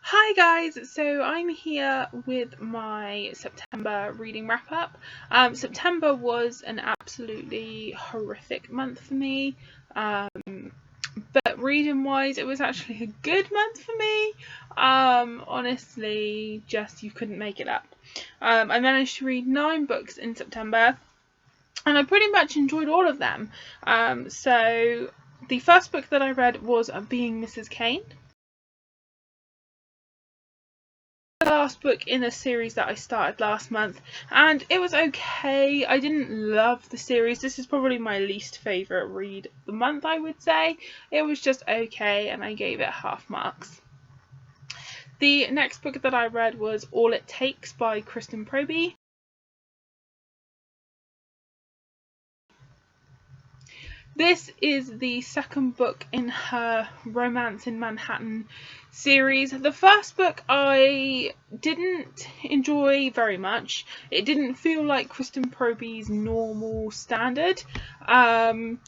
Hi guys, so I'm here with my September reading wrap up. September was an absolutely horrific month for me, but reading wise it was actually a good month for me. Honestly, just you couldn't make it up. I managed to read 9 books in September and I pretty much enjoyed all of them. So the first book that I read was Being Mrs. Kane. Last book in a series that I started last month, and it was okay. I didn't love the series. This is probably my least favourite read of the month, I would say. It was just okay, and I gave it half marks. The next book that I read was All It Takes by Kristen Proby. This is the second book in her Romance in Manhattan series. The first book I didn't enjoy very much. It didn't feel like Kristen Proby's normal standard of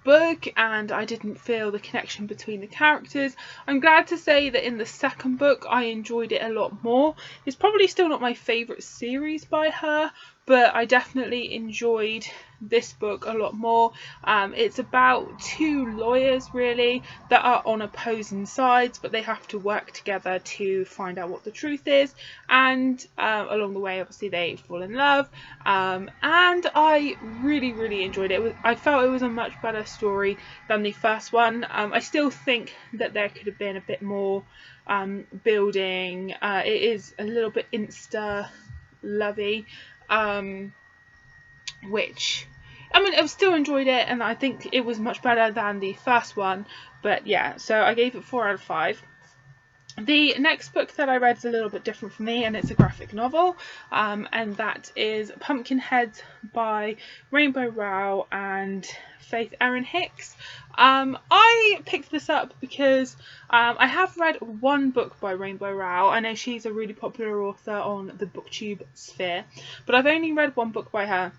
book, and I didn't feel the connection between the characters. I'm glad to say that in the second book I enjoyed it a lot more. It's probably still not my favourite series by her, but I definitely enjoyed this book a lot more. It's about 2 lawyers really that are on opposing sides, but they have to work together to find out what the truth is, and along the way obviously they fall in love, and I really enjoyed it. I felt it was a much better story than the first one. I still think that there could have been a bit more building. It is a little bit insta lovey, which I mean, I've still enjoyed it, and I think it was much better than the first one. But yeah, so I gave it 4 out of 5. The next book that I read is a little bit different for me, and it's a graphic novel, and that is Pumpkinheads by Rainbow Rowell and Faith Erin Hicks. I picked this up because I have read 1 book by Rainbow Rowell. I know she's a really popular author on the booktube sphere, but I've only read 1 book by her.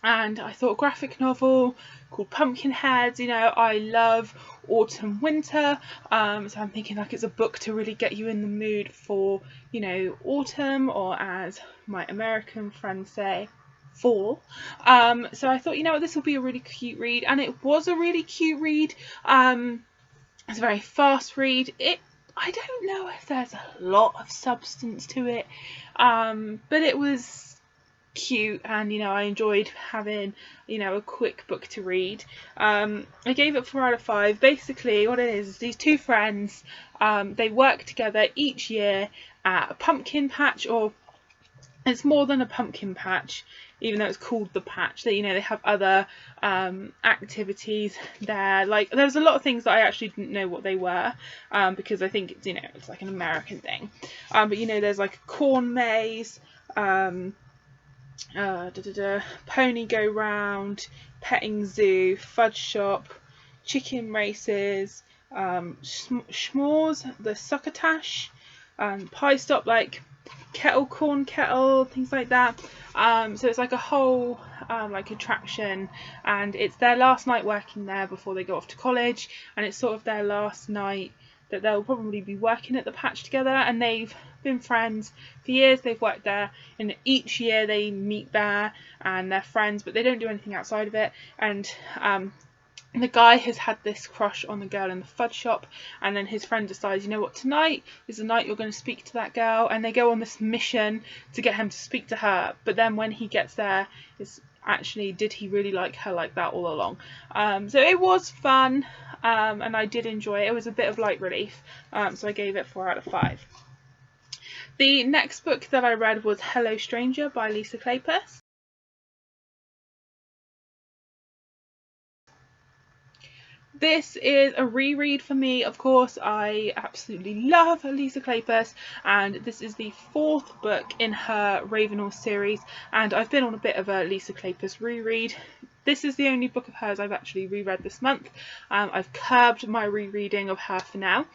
And I thought, graphic novel called Pumpkinheads, you know, I love autumn, winter, so I'm thinking like it's a book to really get you in the mood for, you know, autumn, or as my American friends say, fall. So I thought, you know what, this will be a really cute read, and it was a really cute read. It's a very fast read. I don't know if there's a lot of substance to it, but it was cute, and you know, I enjoyed having, you know, a quick book to read. I gave it 4 out of 5. Basically what it is these 2 friends, they work together each year at a pumpkin patch, or it's more than a pumpkin patch, even though it's called the patch. That, you know, they have other activities there. Like, there's a lot of things that I actually didn't know what they were, because I think it's, you know, it's like an American thing, but you know, there's like a corn maze, pony go round, petting zoo, fudge shop, chicken races, s'mores, the succotash, pie stop, like corn kettle, things like that. So it's like a whole like attraction, and it's their last night working there before they go off to college, and it's sort of their last night that they'll probably be working at the patch together, and they've been friends for years. They've worked there, and each year they meet there and they're friends, but they don't do anything outside of it. And the guy has had this crush on the girl in the fudge shop, and then his friend decides, you know what, tonight is the night you're going to speak to that girl, and they go on this mission to get him to speak to her. But then when he gets there, it's actually, did he really like her like that all along? So it was fun, and I did enjoy it. It was a bit of light relief, so I gave it 4 out of 5. The next book that I read was Hello Stranger by Lisa Kleypas. This is a reread for me, of course. I absolutely love Lisa Kleypas, and this is the 4th book in her Ravenel series, and I've been on a bit of a Lisa Kleypas reread. This is the only book of hers I've actually reread this month. I've curbed my rereading of her for now.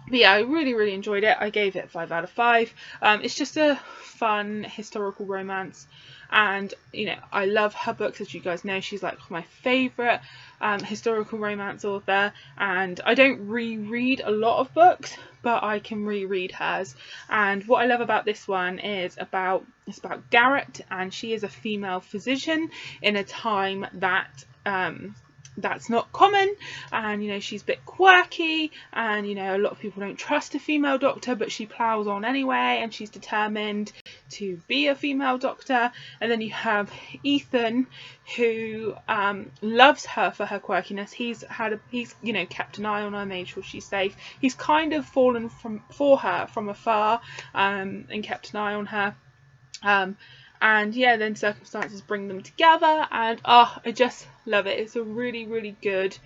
But yeah, I really enjoyed it. I gave it 5 out of 5. It's just a fun historical romance. and you know, I love her books. As you guys know, she's like my favourite historical romance author, and I don't reread a lot of books, but I can reread hers. And what I love about this one is it's about Garrett, and she is a female physician in a time that that's not common, and you know, she's a bit quirky, and you know, a lot of people don't trust a female doctor, but she plows on anyway, and she's determined to be a female doctor. And then you have Ethan, who loves her for her quirkiness. He's you know, kept an eye on her, made sure she's safe. He's kind of fallen for her from afar, and kept an eye on her. And yeah, then circumstances bring them together, and I just love it. It's a really, really good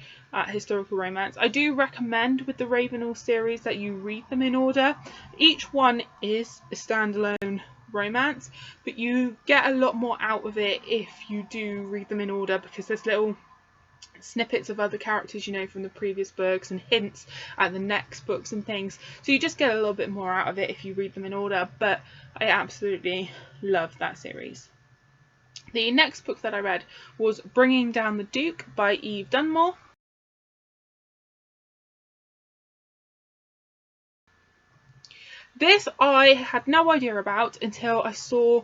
historical romance. I do recommend with the Ravenel series that you read them in order. Each one is a standalone romance, but you get a lot more out of it if you do read them in order, because there's little snippets of other characters, you know, from the previous books, and hints at the next books and things, so you just get a little bit more out of it if you read them in order. But I absolutely love that series. The next book that I read was Bringing Down the Duke by Yves Dunmore. This I had no idea about until I saw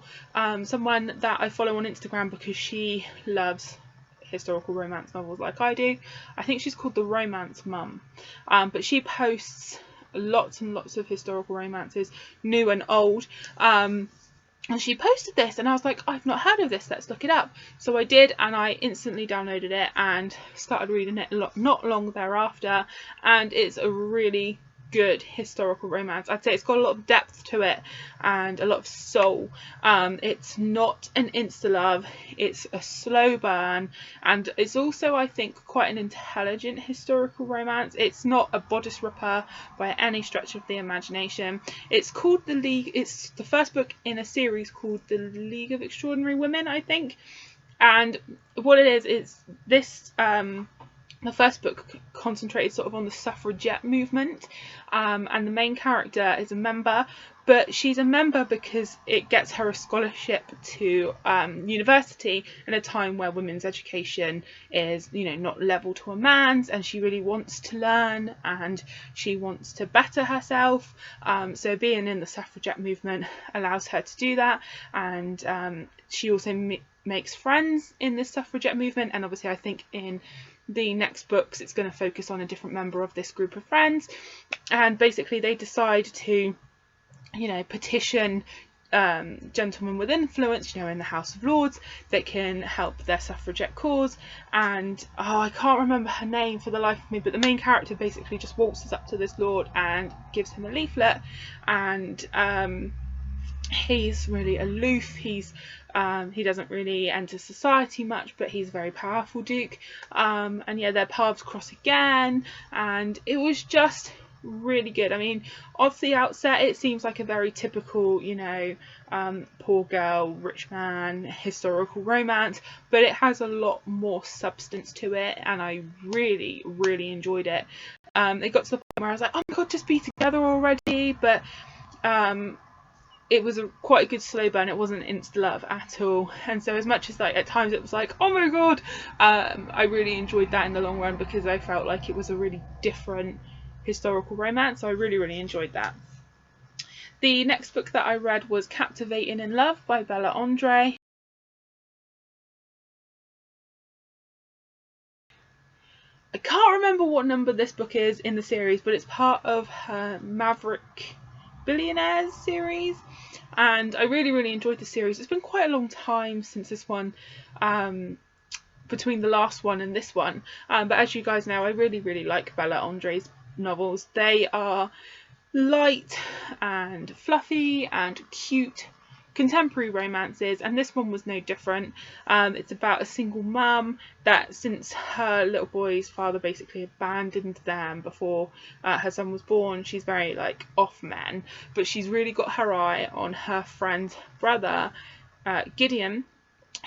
someone that I follow on Instagram, because she loves historical romance novels like I do. I think she's called the Romance Mum, but she posts lots and lots of historical romances, new and old. And she posted this, and I was like, I've not heard of this, let's look it up. So I did, and I instantly downloaded it and started reading it not long thereafter, and it's a really good historical romance. I'd say it's got a lot of depth to it and a lot of soul. It's not an insta love, it's a slow burn, and it's also, I think, quite an intelligent historical romance. It's not a bodice ripper by any stretch of the imagination. It's called The League, it's the first book in a series called The League of Extraordinary Women, I think. And what it is this the first book concentrated sort of on the suffragette movement, and the main character is a member, but she's a member because it gets her a scholarship to university in a time where women's education is, you know, not level to a man's, and she really wants to learn and she wants to better herself. So being in the suffragette movement allows her to do that, and she also makes friends in this suffragette movement. And obviously I think in the next books it's going to focus on a different member of this group of friends, and basically they decide to, you know, petition gentlemen with influence, you know, in the House of Lords, that can help their suffragette cause. And I can't remember her name for the life of me, but the main character basically just waltzes up to this lord and gives him a leaflet, and he's really aloof. He doesn't really enter society much, but he's a very powerful duke. And yeah, their paths cross again, and it was just really good. I mean, off the outset it seems like a very typical, you know, poor girl, rich man historical romance, but it has a lot more substance to it, and I really, really enjoyed it. It got to the point where I was like, oh my god, just be together already, but it was quite a good slow burn. It wasn't insta love at all, and so as much as like at times it was like, oh my god, I really enjoyed that in the long run, because I felt like it was a really different historical romance, so I really, really enjoyed that. The next book that I read was Captivating in Love by Bella Andre. I can't remember what number this book is in the series, but it's part of her Maverick Billionaires series, and I really, really enjoyed the series. It's been quite a long time since this one, between the last one and this one, but as you guys know, I really, really like Bella Andre's novels. They are light and fluffy and cute contemporary romances, and this one was no different. It's about a single mum that, since her little boy's father basically abandoned them before her son was born, she's very like off men, but she's really got her eye on her friend's brother, Gideon,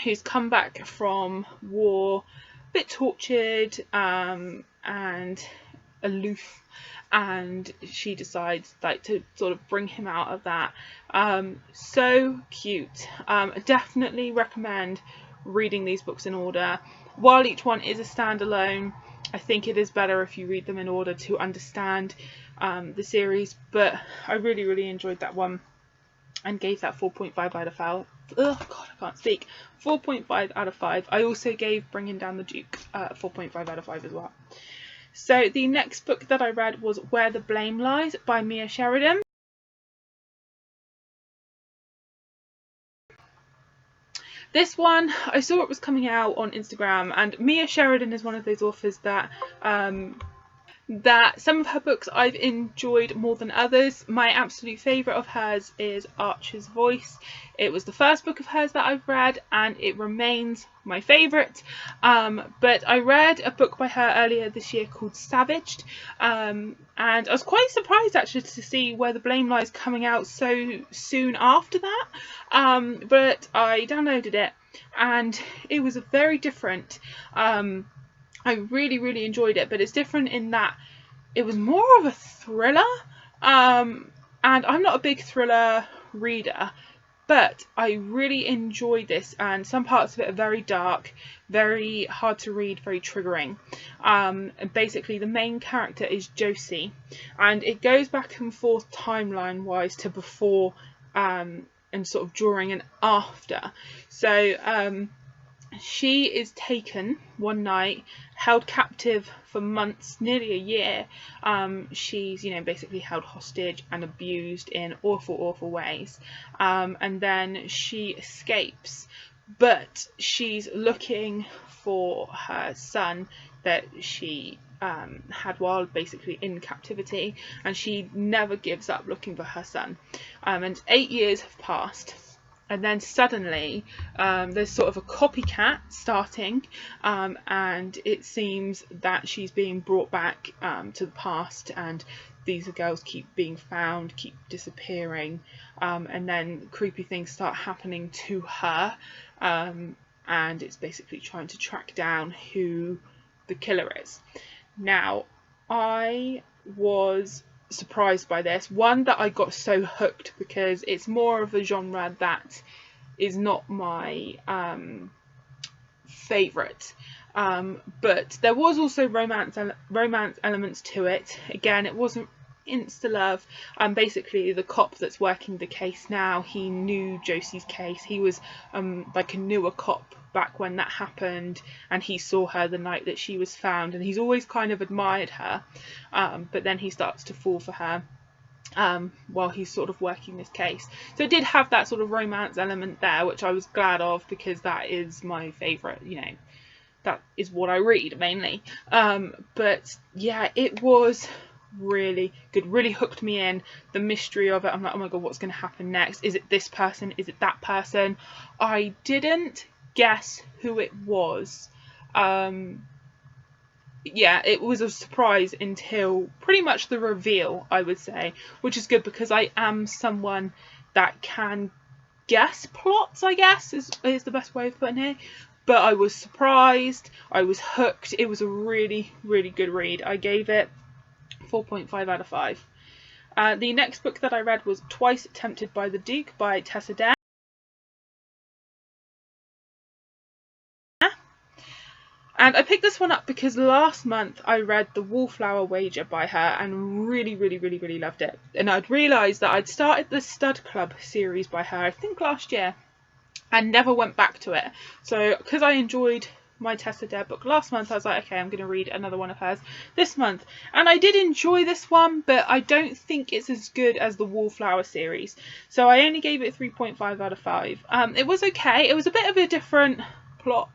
who's come back from war, a bit tortured, and aloof, and she decides like to sort of bring him out of that. So cute. Definitely recommend reading these books in order. While each one is a standalone, I think it is better if you read them in order to understand the series, but I really enjoyed that one and gave that 4.5 out of 5. Oh god, I can't speak. 4.5 out of 5. I also gave Bringing Down the Duke 4.5 out of 5 as well. So the next book that I read was Where the Blame Lies by Mia Sheridan. This one, I saw it was coming out on Instagram, and Mia Sheridan is one of those authors that some of her books I've enjoyed more than others. My absolute favourite of hers is Archer's Voice. It was the first book of hers that I've read, and it remains my favourite. But I read a book by her earlier this year called Savaged, and I was quite surprised actually to see Where the Blame Lies coming out so soon after that. But I downloaded it, and it was very different. I really enjoyed it, but it's different in that it was more of a thriller, and I'm not a big thriller reader, but I really enjoyed this, and some parts of it are very dark, very hard to read, very triggering. And basically the main character is Josie, and it goes back and forth timeline wise to before and sort of during and after. So she is taken one night, held captive for months, nearly a year. She's, basically held hostage and abused in awful ways. And then she escapes, but she's looking for her son that she had while basically in captivity, and she never gives up looking for her son. And 8 years have passed. And then suddenly there's sort of a copycat starting, and it seems that she's being brought back to the past, and these girls keep being found, keep disappearing, and then creepy things start happening to her, and it's basically trying to track down who the killer is. Now, I was surprised by this. One, that I got so hooked because it's more of a genre that is not my favourite, but there was also romance elements to it. Again, it wasn't insta love. Basically the cop that's working the case now, he knew Josie's case. He was like a newer cop back when that happened, and he saw her the night that she was found, and he's always kind of admired her, but then he starts to fall for her while he's sort of working this case. So it did have that sort of romance element there, which I was glad of, because that is my favourite, that is what I read mainly. But yeah, it was really good, really hooked me in. The mystery of it, I'm like, oh my god, what's going to happen next? Is it this person? Is it that person? I didn't guess who it was. Yeah, it was a surprise until pretty much the reveal, I would say, which is good because I am someone that can guess plots, I guess is the best way of putting it. But I was surprised, I was hooked. It was a really good read. I gave it 4.5 out of 5. The next book that I read was Twice Tempted by the Duke by Tessa Dare. And I picked this one up because last month I read The Wallflower Wager by her and really loved it. And I'd realised that I'd started the Stud Club series by her, I think last year, and never went back to it. So because I enjoyed my Tessa Dare book last month, I was like, okay, I'm going to read another one of hers this month. And I did enjoy this one, but I don't think it's as good as the Wallflower series. So I only gave it 3.5 out of 5. It was okay. It was a bit of a different plot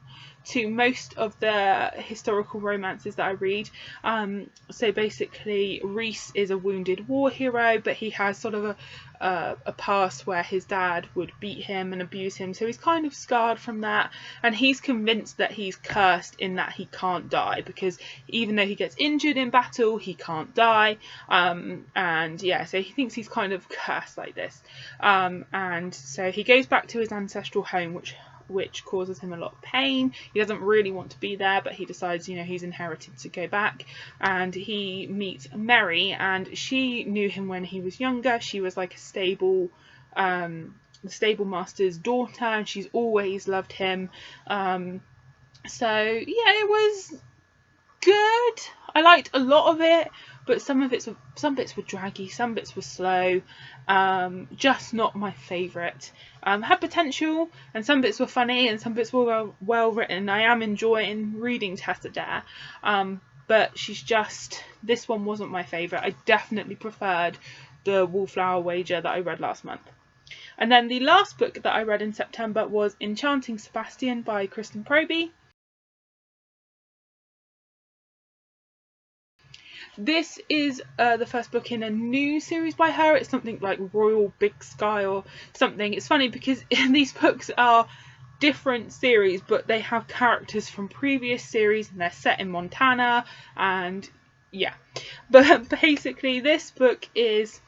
to most of the historical romances that I read. So basically Rhys is a wounded war hero, but he has sort of a past where his dad would beat him and abuse him, so he's kind of scarred from that, and he's convinced that he's cursed in that he can't die, because even though he gets injured in battle, he can't die. And yeah, so he thinks he's kind of cursed like this, and so he goes back to his ancestral home, which which causes him a lot of pain. He doesn't really want to be there, but he decides, you know, he's inherited to go back. And he meets Mary, and she knew him when he was younger. She was like a stable the stable master's daughter, and she's always loved him. So yeah, it was good. I liked a lot of it, but some bits were draggy, some bits were slow. Just not my favourite. Had potential, and some bits were funny, and some bits were well written. I am enjoying reading Tessa Dare, but this one wasn't my favourite. I definitely preferred the Wallflower Wager that I read last month. And then the last book that I read in September was Enchanting Sebastian by Kristen Proby. This is the first book in a new series by her. It's something like Royal Big Sky or something. It's funny because these books are different series, but they have characters from previous series, and they're set in Montana, and yeah. But basically this book is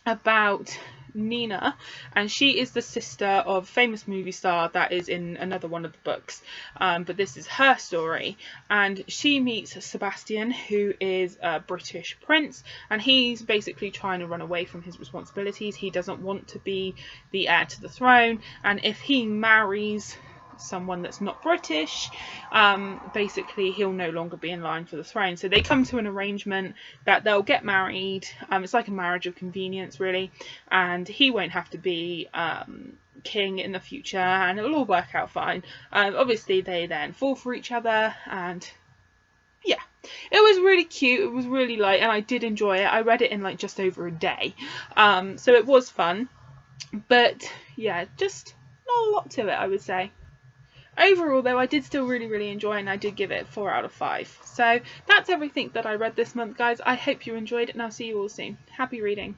about Nina, and she is the sister of a famous movie star that is in another one of the books, but this is her story. And she meets Sebastian, who is a British prince, and he's basically trying to run away from his responsibilities. He doesn't want to be the heir to the throne, and if he marries someone that's not British, basically he'll no longer be in line for the throne. So they come to an arrangement that they'll get married. It's like a marriage of convenience, really, and he won't have to be king in the future, and it'll all work out fine. Obviously they then fall for each other, and yeah, it was really cute. It was really light, and I did enjoy it. I read it in like just over a day, so it was fun, but yeah, just not a lot to it, I would say. Overall, though, I did still really enjoy it, and I did give it 4 out of 5. So that's everything that I read this month, guys. I hope you enjoyed it, and I'll see you all soon. Happy reading.